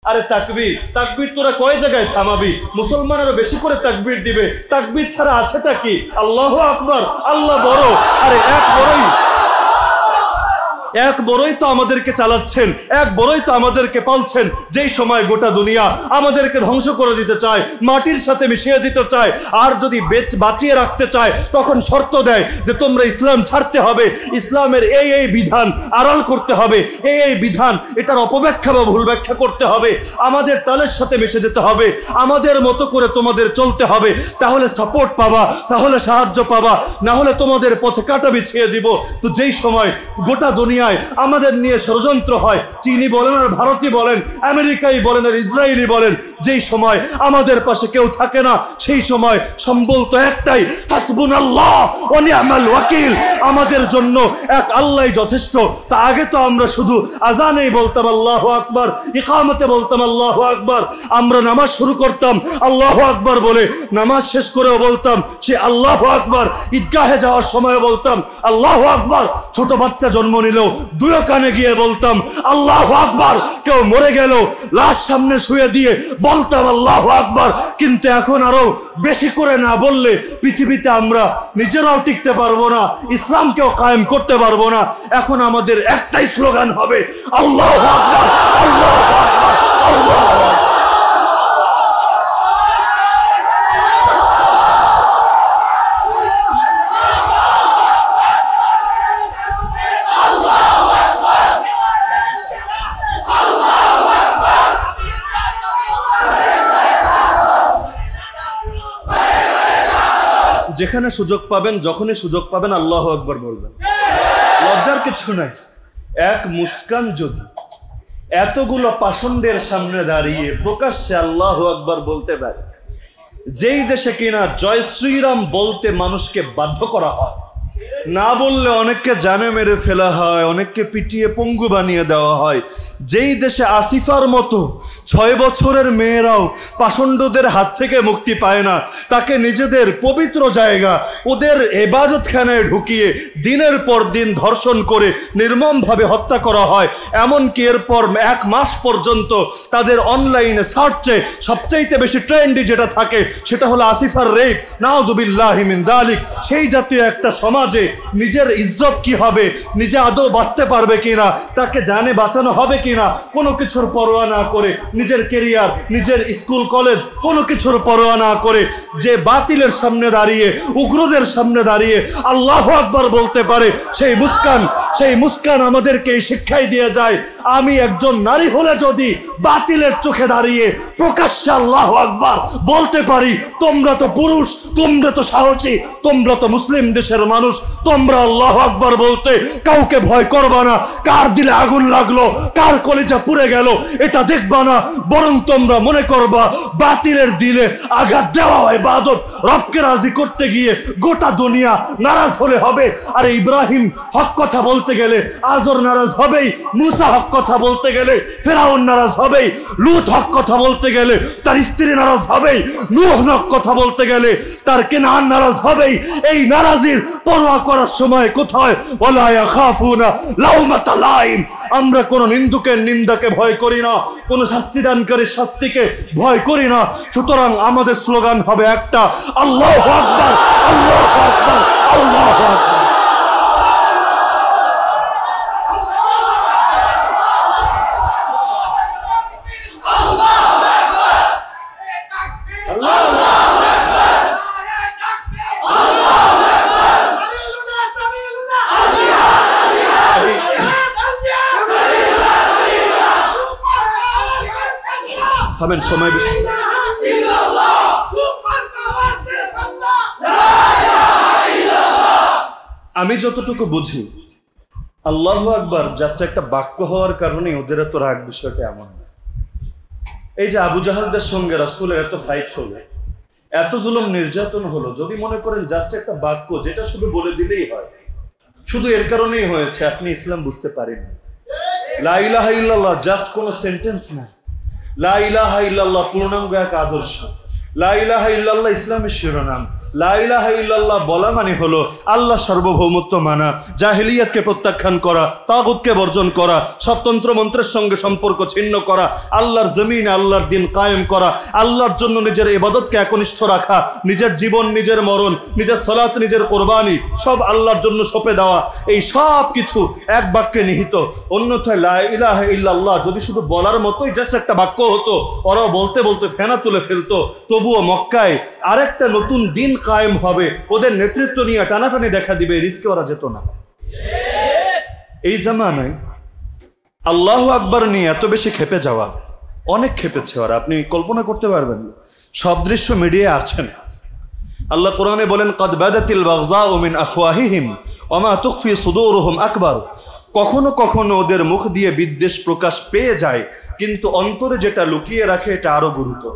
আরে তাকবীর তাকবীর তোরা কয় জায়গায় থামাবি? মুসলমানেরা বেশি করে তাকবীর দিবে, তাকবীর ছাড়া আছেটা কি? আল্লাহু আকবার, আল্লাহ বড়। আরে এক বড়ই তো আমাদেরকে চালাচ্ছেন, এক বড়ই তো আমাদেরকে পালছেন। যেই সময় গোটা দুনিয়া আমাদেরকে ধ্বংস করে দিতে চায়, মাটির সাথে মিশিয়ে দিতে চায়, আর যদি বাঁচিয়ে রাখতে চায় তখন শর্ত দেয় যে তোমরা ইসলাম ছাড়তে হবে, ইসলামের এই বিধান আড়াল করতে হবে, এই বিধান এটার অপব্যাখ্যা বা ভুল ব্যাখ্যা করতে হবে, আমাদের তালের সাথে মিশে যেতে হবে, আমাদের মতো করে তোমাদের চলতে হবে, তাহলে সাপোর্ট পাবা, তাহলে সাহায্য পাবা, না হলে তোমাদের পথে কাঁটা বিছিয়ে দিব। তো যেই সময় গোটা দুনিয়া আমাদের নিয়ে ষড়যন্ত্র হয়, চীনি বলেন আর ভারতী বলেন, আমেরিকাই বলেন আর ইসরায়েলি বলেন, যেই সময় আমাদের পাশে কেউ থাকে না, সেই সময় সম্বল তো একটাই, হাসবুনাল্লাহ ওয়া নি'মাল ওয়াকিল। আমাদের জন্য এক আল্লাহই যথেষ্ট। তা আগে তো আমরা শুধু আজানেই বলতাম আল্লাহু আকবার, ইকামতে বলতাম আল্লাহু আকবার, আমরা নামাজ শুরু করতাম আল্লাহু আকবার বলে, নামাজ শেষ করেও বলতাম সে আল্লাহু আকবার, ঈদগাহে যাওয়ার সময় বলতাম আল্লাহু আকবার, ছোট বাচ্চা জন্ম নিলেও দুই কানে গিয়ে বলতাম আল্লাহু আকবার, কেউ মরে গেল লাশ সামনে শুয়ে দিয়ে বলতাম আল্লাহু আকবার। কিন্তু এখন আরো বেশি করে না বললে পৃথিবীতে আমরা নিজেরাও টিকতে পারবো না, ইসলামকেও কায়েম করতে পারবো না। এখন আমাদের একটাই স্লোগান হবে আল্লাহু আকবার, আল্লাহু আকবার, আল্লাহু আকবার। যেখানে সুযোগ পাবেন, যখনই সুযোগ পাবেন আল্লাহু আকবার বলবেন, লজ্জার কিছু নাই। এক মুস্কান যদি এতগুলো পাষণ্ডের সামনে দাঁড়িয়ে প্রকাশ্যে আল্লাহু আকবার বলতে পারে, যেই দেশে কিনা জয় শ্রীরাম বলতে মানুষকে বাধ্য করা হয়, না বললে অনেককে জানে মেরে ফেলা হয়, অনেককে পিটিয়ে পঙ্গু বানিয়ে দেওয়া হয়, যেই দেশে আসিফার মতো 6 বছরের মেয়েরাও পাষণ্ডদের হাত থেকে মুক্তি পায় না, তাকে নিজেদের পবিত্র জায়গা ওদের ইবাদতখানায় ঢুকিয়ে দিনের পর দিন ধর্ষণ করে নির্মমভাবে হত্যা করা হয়। এমনকি এরপর 1 মাস পর্যন্ত তাদের অনলাইনে সার্চে সবচাইতে বেশি ট্রেন্ডি যেটা থাকে সেটা হলো আসিফার রেপ, নাউযুবিল্লাহি মিন যালিক। সেই জাতীয় একটা সমাজে নিজের ইজ্জত কি হবে, নিজে আদৌ বাঁচতে পারবে কিনা, তাকে জানে বাঁচানো হবে কিনা, কোনো কিছুর পরোয়া না করে, নিজের কেরিয়ার, নিজের স্কুল কলেজ কোনো কিছুর পরোয়া না করে যে বাতিলের সামনে দাঁড়িয়ে, উগ্রদের সামনে দাঁড়িয়ে আল্লাহু আকবার বলতে পারে, সেই মুস্কান আমাদেরকে এই শিক্ষাই দিয়ে যায়। আমি একজন নারী হলে যদি বাতিলের চোখে দাঁড়িয়ে প্রকাশ্যে আল্লাহু আকবার বলতে পারি, তোমরা তো পুরুষ, তোমরা তো সাহসী, তোমরা তো মুসলিম দেশের মানুষ, তোমরা আল্লাহু আকবার বলতে কাউকে ভয় করবা না, কার দিলে আগুন লাগলো, কার কলিজা পুড়ে গেল এটা দেখবা না, বরং তোমরা মনে করবা বাতিলের দিলে আঘাত দেওয়া ইবাদত। রবকে রাজি করতে গিয়ে গোটা দুনিয়া নারাজ হলে হবে। আর ইব্রাহিম হক কথা বলতে গেলে আজর নারাজ হবেই, মুসা হক কথা বলতে গেলে ফেরাউন নারাজ হবেই, লূত হক কথা বলতে গেলে তার স্ত্রী নারাজ হবেই, নূহ হক কথা বলতে গেলে তার কেনান নারাজ হবেই। এই নারাজির পরোয়া করার সময় কোথায়? ওয়ালা ইয়াখাফুনা লাউমাতা লাইম। আমরা কোন নিন্দুকের নিন্দাকে ভয় করি না, কোন শাস্তিদানকারীর শাস্তিকে ভয় করি না। সুতরাং আমাদের স্লোগান হবে একটা, আল্লাহু আকবার, আল্লাহু আকবার, আল্লাহু আকবার। হবেন সময় বেশি। আমি যতটুকু বুঝি আল্লাহু আকবার জাস্ট একটা বাক্য হওয়ার কারণে ওদের এত রাগ, বিষয়টা এমন না। এই যে আবু জাহালদের সঙ্গে রাসূলের এত ফাইট হলো, এত জুলুম নির্যাতন হলো, যদি মনে করেন জাস্ট একটা বাক্য যেটা শুধু বলে দিলেই হয়, শুধু এর কারণেই হয়েছে, আপনি ইসলাম বুঝতে পারেন। লা ইলাহা ইল্লাল্লাহ জাস্ট কোনো সেন্টেন্স না, লা ইলাহা ইল্লাল্লাহ পূর্ণাঙ্গ এক আদর্শ। লা ইলাহা ইল্লাল্লাহ ইসলামের শিরোনাম। লা ইলাহা ইল্লাল্লাহ বলা মানে হলো আল্লাহ সার্বভৌমত্ব মানা, জাহেলিয়াতকে প্রত্যাখ্যান করা, তাগুতকে বর্জন করা, স্বতন্ত্র মন্ত্রের সঙ্গে সম্পর্ক ছিন্ন করা, আল্লাহর জমিনে আল্লাহর দিন কায়েম করা, আল্লাহর জন্য নিজের ইবাদতকে একনিষ্ঠ রাখা, নিজের জীবন, নিজের মরণ, নিজের সালাত, নিজের কোরবানি সব আল্লাহর জন্য সঁপে দেওয়া। এই সব কিছু এক বাক্যে নিহিত। অন্যথায় লা ইলাহা ইল্লাল্লাহ যদি শুধু বলার মতোই জাস্ট একটা বাক্য হতো, ওরাও বলতে বলতে ফেনা তুলে ফেলতো, তবুও মক্কায় আরেকটা নতুন দিন কায়েম হবে, ওদের নেতৃত্ব নিয়ে টানাটানি দেখা দিবে, রিস্কে ওরা যেত না। এই জামানায় আল্লাহু আকবার নিয়ে এত বেশি খেপে যাওয়া, অনেক খেপেছে ওরা, আপনি কল্পনা করতে পারবেন না। সব দৃশ্য মিডিয়ায় আছেন। আল্লাহ কোরআনে বলেন, কাদ বাদাতিল বাগযাউ মিন আফওয়াহিহিম ওয়া মা তুখফি সুদুরুহুম আকবার। কখনো কখনো ওদের মুখ দিয়ে বিদ্বেষ প্রকাশ পেয়ে যায়, কিন্তু অন্তরে যেটা লুকিয়ে রাখে এটা আরো গুরুতর।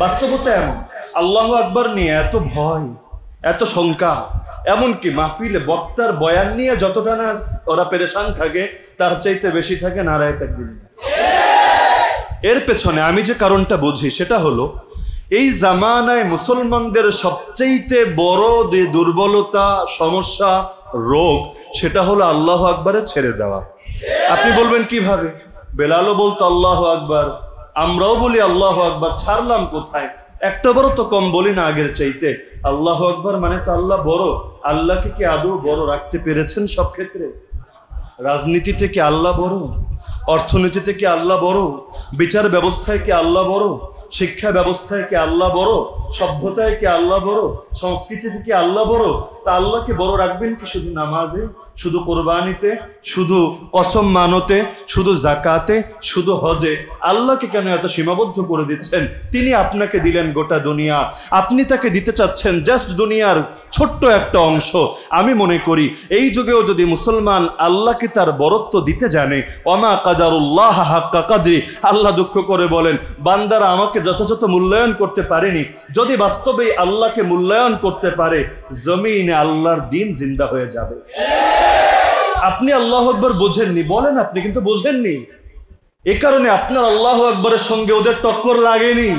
বাস্তবতা এমন, আল্লাহু আকবার নিয়ে এত ভয়, এত শঙ্কা, এমনকি মাহফিলে বক্তার বয়ান নিয়ে যতটা না ওরা পেরেশান থাকে, তার চাইতে বেশি থাকে নারায়ে তাকবীর। এর পেছনে আমি যে কারণটা বুঝি সেটা হলো, এই জামানায় মুসলমানদের সবচেয়ে বড় যে দুর্বলতা, সমস্যা, রোগ, সেটা হলো আল্লাহু আকবারে ছেড়ে দেওয়া। আপনি বলবেন কিভাবে? বেলালও বলতো আল্লাহু আকবার, আমরাও বলি আল্লাহু আকবার, ছাড়লাম কোথায়? একটা বড় তো কম বলি না আগের চাইতে। আল্লাহু আকবার মানে তো আল্লাহ বড়। আল্লাহকে কি আদৌ বড় রাখতে পেরেছেন সব ক্ষেত্রে? রাজনীতি থেকে আল্লাহ বড়, অর্থনীতিতে কি আল্লাহ বড়, বিচার ব্যবস্থায় কি আল্লাহ বড়, শিক্ষা ব্যবস্থায় কি আল্লাহ বড়, সভ্যতায় কি আল্লাহ বড়, সংস্কৃতিতে কি আল্লাহ বড়? তা আল্লাহকে বড় রাখবেন কি শুধু নামাজে, শুধু কোরবানিতে, শুধু কসম মানতে, শুধু জাকাতে, শুধু হজে? আল্লাহকে কেন এত সীমাবদ্ধ করে দিচ্ছেন? তিনি আপনাকে দিলেন গোটা দুনিয়া, আপনি তাকে দিতে চাচ্ছেন জাস্ট দুনিয়ার ছোট্ট একটা অংশ। আমি মনে করি এই যুগেও যদি মুসলমান আল্লাহকে তার বরত্ব দিতে জানে, ওমা কাদারুল্লাহ হাক্কা কাদরি, আল্লাহ দুঃখ করে বলেন, বান্দারা আমাকে যথাযথ মূল্যায়ন করতে পারেনি। যদি বাস্তবে আল্লাহকে মূল্যায়ন করতে পারে, জমিনে আল্লাহর দিন জিন্দা হয়ে যাবে। আপনি আল্লাহু আকবার বোঝেননি, বলেন আপনি, কিন্তু বোঝেননি। এ কারণে আপনার আল্লাহু আকবরের সঙ্গে ওদের টক্কর লাগেনি।